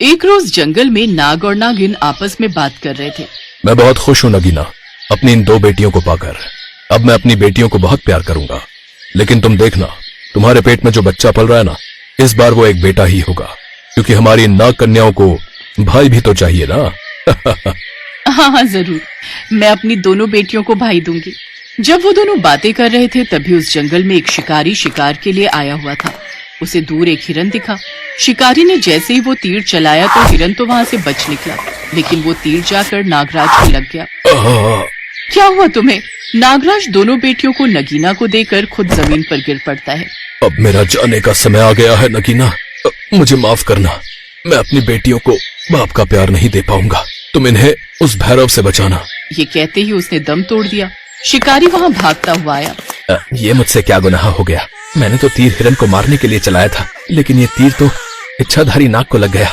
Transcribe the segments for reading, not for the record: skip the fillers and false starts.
एक रोज जंगल में नाग और नागिन आपस में बात कर रहे थे। मैं बहुत खुश हूँ नगीना, अपनी इन 2 बेटियों को पाकर। अब मैं अपनी बेटियों को बहुत प्यार करूंगा, लेकिन तुम देखना, तुम्हारे पेट में जो बच्चा पल रहा है ना, इस बार वो एक बेटा ही होगा, क्योंकि हमारी इन नाग कन्याओं को भाई भी तो चाहिए ना। हाँ जरूर, मैं अपनी दोनों बेटियों को भाई दूंगी। जब वो दोनों बातें कर रहे थे तभी उस जंगल में एक शिकारी शिकार के लिए आया हुआ था। उसे दूर एक हिरन दिखा। शिकारी ने जैसे ही वो तीर चलाया तो हिरन तो वहाँ से बच निकला, लेकिन वो तीर जाकर नागराज को लग गया। क्या हुआ तुम्हें? नागराज दोनों बेटियों को नगीना को देकर खुद जमीन पर गिर पड़ता है। अब मेरा जाने का समय आ गया है नगीना, मुझे माफ करना। मैं अपनी बेटियों को बाप का प्यार नहीं दे पाऊंगा, तुम इन्हें उस भैरव से बचाना। ये कहते ही उसने दम तोड़ दिया। शिकारी वहाँ भागता हुआ आया। ये मुझसे क्या गुनाह हो गया? मैंने तो तीर हिरन को मारने के लिए चलाया था, लेकिन ये तीर तो इच्छाधारी नाग को लग गया।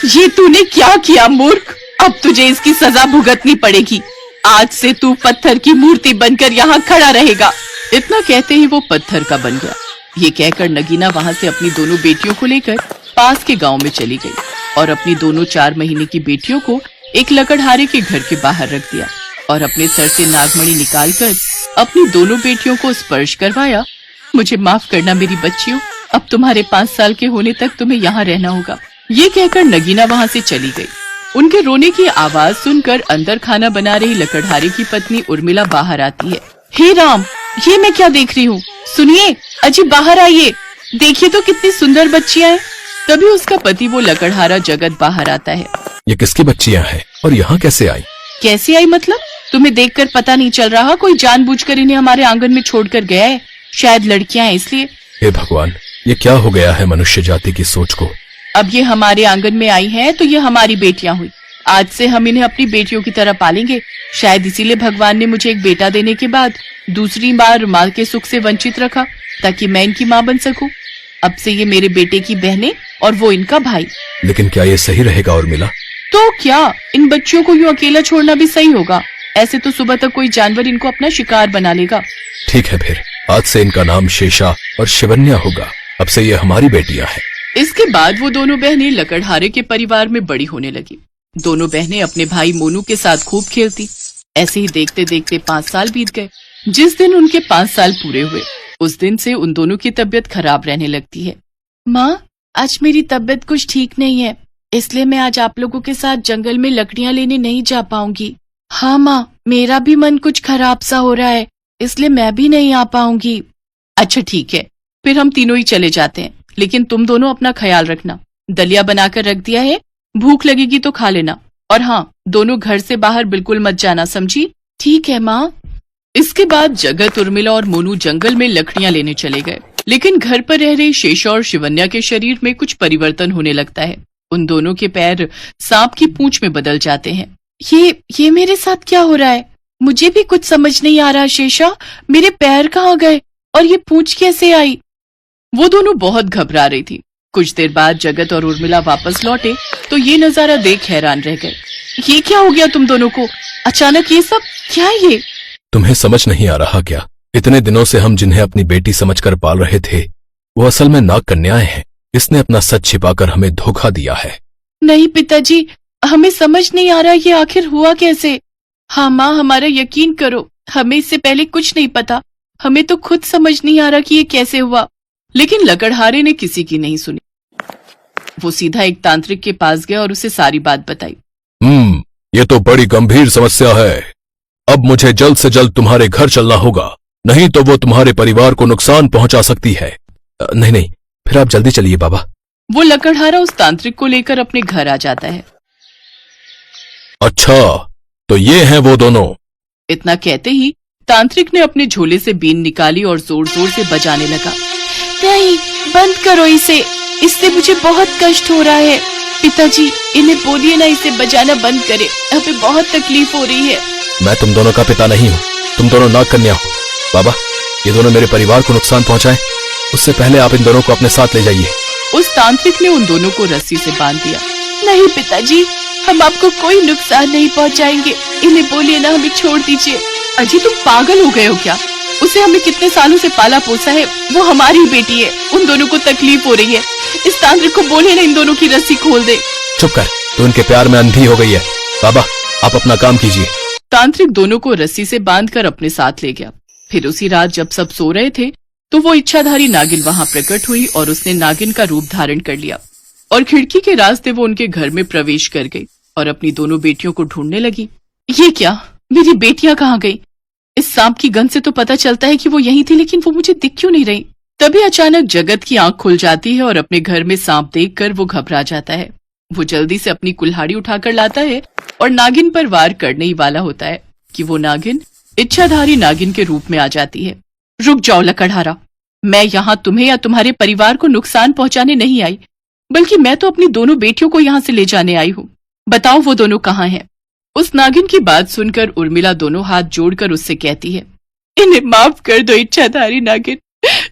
ये तूने क्या किया मूर्ख? अब तुझे इसकी सजा भुगतनी पड़ेगी। आज से तू पत्थर की मूर्ति बनकर यहाँ खड़ा रहेगा। इतना कहते ही वो पत्थर का बन गया। ये कहकर नगीना वहाँ से अपनी दोनों बेटियों को लेकर पास के गांव में चली गई और अपनी दोनों 4 महीने की बेटियों को एक लकड़हारे के घर के बाहर रख दिया और अपने सर से नागमणि निकालकर अपनी दोनों बेटियों को स्पर्श करवाया। मुझे माफ करना मेरी बच्चियों, अब तुम्हारे 5 साल के होने तक तुम्हें यहाँ रहना होगा। ये कहकर नगीना वहाँ से चली गई। उनके रोने की आवाज सुनकर अंदर खाना बना रही लकड़हारे की पत्नी उर्मिला बाहर आती है। हे राम, ये मैं क्या देख रही हूँ? सुनिए अजी, बाहर आइए, देखिए तो कितनी सुंदर बच्चियाँ हैं। तभी उसका पति वो लकड़हारा जगत बाहर आता है। ये किसकी बच्चियाँ हैं और यहाँ कैसे आई? कैसे आई मतलब? तुम्हें देखकर पता नहीं चल रहा? कोई जानबूझकर इन्हें हमारे आंगन में छोड़कर गया है, शायद लड़कियां हैं इसलिए। हे भगवान, ये क्या हो गया है मनुष्य जाति की सोच को? अब ये हमारे आंगन में आई हैं तो ये हमारी बेटियां हुई। आज से हम इन्हें अपनी बेटियों की तरह पालेंगे। शायद इसीलिए भगवान ने मुझे एक बेटा देने के बाद दूसरी बार माँ के सुख से वंचित रखा, ताकि मैं इनकी माँ बन सकूं। अब से ये मेरे बेटे की बहनें और वो इनका भाई। लेकिन क्या ये सही रहेगा उर्मिला? तो क्या इन बच्चियों को यूं अकेला छोड़ना भी सही होगा? ऐसे तो सुबह तक कोई जानवर इनको अपना शिकार बना लेगा। ठीक है, फिर आज से इनका नाम शेषा और शिवन्या होगा। अब से ये हमारी बेटियां हैं। इसके बाद वो दोनों बहनें लकड़हारे के परिवार में बड़ी होने लगी। दोनों बहनें अपने भाई मोनू के साथ खूब खेलती। ऐसे ही देखते देखते 5 साल बीत गए। जिस दिन उनके 5 साल पूरे हुए, उस दिन से उन दोनों की तबीयत खराब रहने लगती है। माँ, आज मेरी तबीयत कुछ ठीक नहीं है, इसलिए मैं आज आप लोगों के साथ जंगल में लकड़ियाँ लेने नहीं जा पाऊंगी। हाँ माँ, मेरा भी मन कुछ खराब सा हो रहा है, इसलिए मैं भी नहीं आ पाऊंगी। अच्छा ठीक है, फिर हम तीनों ही चले जाते हैं, लेकिन तुम दोनों अपना ख्याल रखना। दलिया बनाकर रख दिया है, भूख लगेगी तो खा लेना। और हाँ, दोनों घर से बाहर बिल्कुल मत जाना, समझी? ठीक है माँ। इसके बाद जगत, उर्मिला और मोनू जंगल में लकड़ियाँ लेने चले गए, लेकिन घर पर रह रही शेषा और शिवन्या के शरीर में कुछ परिवर्तन होने लगता है। उन दोनों के पैर सांप की पूंछ में बदल जाते हैं। ये मेरे साथ क्या हो रहा है? मुझे भी कुछ समझ नहीं आ रहा। शेषा, मेरे पैर कहाँ गए और ये पूंछ कैसे आई? वो दोनों बहुत घबरा रही थी। कुछ देर बाद जगत और उर्मिला वापस लौटे तो ये नजारा देख हैरान रह गए। ये क्या हो गया तुम दोनों को? अचानक ये सब क्या है? ये तुम्हें समझ नहीं आ रहा क्या? इतने दिनों से हम जिन्हें अपनी बेटी समझकर पाल रहे थे, वो असल में नाग कन्याएं हैं। इसने अपना सच छिपाकर हमें धोखा दिया है। नहीं पिताजी, हमें समझ नहीं आ रहा ये आखिर हुआ कैसे। हाँ माँ, हमारा यकीन करो, हमें इससे पहले कुछ नहीं पता। हमें तो खुद समझ नहीं आ रहा कि ये कैसे हुआ। लेकिन लकड़हारे ने किसी की नहीं सुनी। वो सीधा एक तांत्रिक के पास गया और उसे सारी बात बताई। ये तो बड़ी गंभीर समस्या है। अब मुझे जल्द से जल्द तुम्हारे घर चलना होगा, नहीं तो वो तुम्हारे परिवार को नुकसान पहुंचा सकती है। नहीं, फिर आप जल्दी चलिए बाबा। वो लकड़हारा उस तांत्रिक को लेकर अपने घर आ जाता है। अच्छा, तो ये हैं वो दोनों। इतना कहते ही तांत्रिक ने अपने झोले से बीन निकाली और जोर जोर से बजाने लगा। नहीं, बंद करो इसे, इससे मुझे बहुत कष्ट हो रहा है। पिताजी, इन्हें बोलिए ना इसे बजाना बंद करे, हमें बहुत तकलीफ हो रही है। मैं तुम दोनों का पिता नहीं हूँ, तुम दोनों नाग कन्या हो। बाबा, ये दोनों मेरे परिवार को नुकसान पहुँचाए, उससे पहले आप इन दोनों को अपने साथ ले जाइए। उस तांत्रिक ने उन दोनों को रस्सी से बांध दिया। नहीं पिताजी, हम आपको कोई नुकसान नहीं पहुंचाएंगे, इन्हें बोलिए ना, हमें छोड़ दीजिए। अजी, तुम पागल हो गए हो क्या? उसे हमने कितने सालों से पाला पोसा है, वो हमारी बेटी है। उन दोनों को तकलीफ हो रही है। इस तांत्रिक को बोलिए ना इन दोनों की रस्सी खोल दे। चुप कर, तू इनके प्यार में अंधी हो गई है। बाबा, आप अपना काम कीजिए। तांत्रिक दोनों को रस्सी से बांधकर अपने साथ ले गया। फिर उसी रात जब सब सो रहे थे तो वो इच्छाधारी नागिन वहां प्रकट हुई और उसने नागिन का रूप धारण कर लिया और खिड़की के रास्ते वो उनके घर में प्रवेश कर गई और अपनी दोनों बेटियों को ढूंढने लगी। ये क्या, मेरी बेटियां कहाँ गई? इस सांप की गंध से तो पता चलता है कि वो यहीं थी, लेकिन वो मुझे दिख क्यों नहीं रही? तभी अचानक जगत की आंख खुल जाती है और अपने घर में सांप देखकर वो घबरा जाता है। वो जल्दी से अपनी कुल्हाड़ी उठाकर लाता है और नागिन पर वार करने ही वाला होता है कि वो नागिन इच्छाधारी नागिन के रूप में आ जाती है। रुक जाओ लकड़हारा, मैं यहाँ तुम्हें या तुम्हारे परिवार को नुकसान पहुंचाने नहीं आई, बल्कि मैं तो अपनी दोनों बेटियों को यहाँ से ले जाने आई हूँ। बताओ वो दोनों कहाँ हैं? उस नागिन की बात सुनकर उर्मिला दोनों हाथ जोड़कर उससे कहती है, इन्हें माफ कर दो इच्छाधारी नागिन।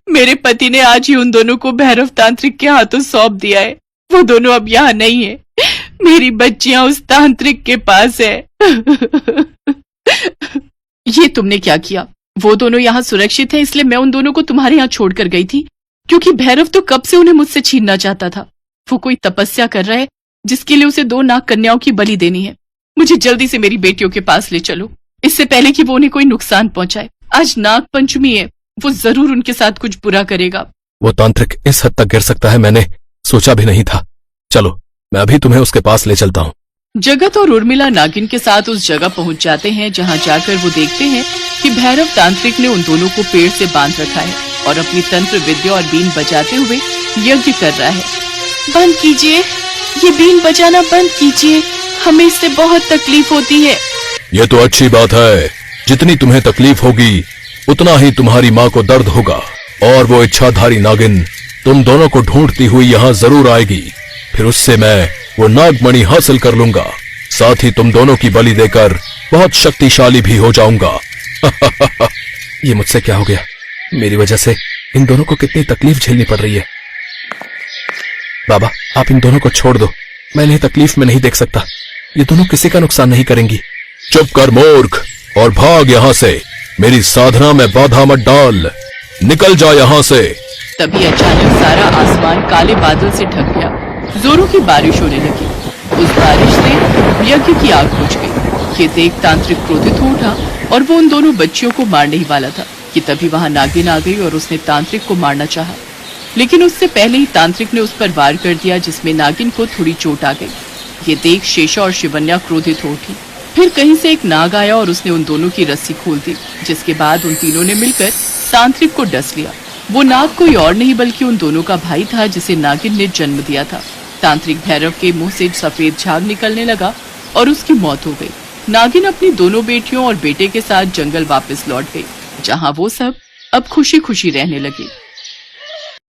मेरे पति ने आज ही उन दोनों को भैरव तांत्रिक के हाथों सौंप दिया है। वो दोनों अब यहाँ नहीं है। मेरी बच्चियां उस तांत्रिक के पास है। ये तुमने क्या किया? वो दोनों यहाँ सुरक्षित हैं, इसलिए मैं उन दोनों को तुम्हारे यहाँ छोड़कर गई थी, क्योंकि भैरव तो कब से उन्हें मुझसे छीनना चाहता था। वो कोई तपस्या कर रहा है जिसके लिए उसे 2 नाग कन्याओं की बलि देनी है। मुझे जल्दी से मेरी बेटियों के पास ले चलो, इससे पहले कि वो उन्हें कोई नुकसान पहुंचाए। आज नाग पंचमी है, वो जरूर उनके साथ कुछ बुरा करेगा। वो तांत्रिक इस हद तक गिर सकता है, मैंने सोचा भी नहीं था। चलो, मैं अभी तुम्हें उसके पास ले चलता हूँ। जगत और उर्मिला नागिन के साथ उस जगह पहुंच जाते हैं जहां जाकर वो देखते हैं कि भैरव तांत्रिक ने उन दोनों को पेड़ से बांध रखा है और अपनी तंत्र विद्या और बीन बजाते हुए यज्ञ कर रहा है। बंद कीजिए, ये बीन बजाना बंद कीजिए, हमें इससे बहुत तकलीफ होती है। ये तो अच्छी बात है, जितनी तुम्हें तकलीफ होगी उतना ही तुम्हारी माँ को दर्द होगा, और वो इच्छाधारी नागिन तुम दोनों को ढूंढती हुई यहाँ जरूर आएगी। फिर उससे मैं वो नागमणि हासिल कर लूंगा, साथ ही तुम दोनों की बलि देकर बहुत शक्तिशाली भी हो जाऊंगा। ये मुझसे क्या हो गया? मेरी वजह से इन दोनों को कितनी तकलीफ झेलनी पड़ रही है। बाबा, आप इन दोनों को छोड़ दो, मैं इन्हें तकलीफ में नहीं देख सकता। ये दोनों किसी का नुकसान नहीं करेंगी। चुप कर मूर्ख, और भाग यहाँ से। मेरी साधना में बाधा मत डाल, निकल जा यहाँ से। तभी अचानक सारा आसमान काले बादल से ढक गया, जोरों की बारिश होने लगी। उस बारिश से यज्ञ की आग बुझ गई। ये देख तांत्रिक क्रोधित हो उठा और वो उन दोनों बच्चियों को मारने ही वाला था कि तभी वहां नागिन आ गई और उसने तांत्रिक को मारना चाहा, लेकिन उससे पहले ही तांत्रिक ने उस पर वार कर दिया, जिसमें नागिन को थोड़ी चोट आ गई। ये देख शेषा और शिवन्या क्रोधित हो उठी। फिर कहीं से एक नाग आया और उसने उन दोनों की रस्सी खोल दी, जिसके बाद उन तीनों ने मिलकर तांत्रिक को डस लिया। वो नाग कोई और नहीं बल्कि उन दोनों का भाई था, जिसे नागिन ने जन्म दिया था। तांत्रिक भैरव के मुंह से सफेद झाग निकलने लगा और उसकी मौत हो गई। नागिन अपनी दोनों बेटियों और बेटे के साथ जंगल वापस लौट गई, जहाँ वो सब अब खुशी खुशी रहने लगे।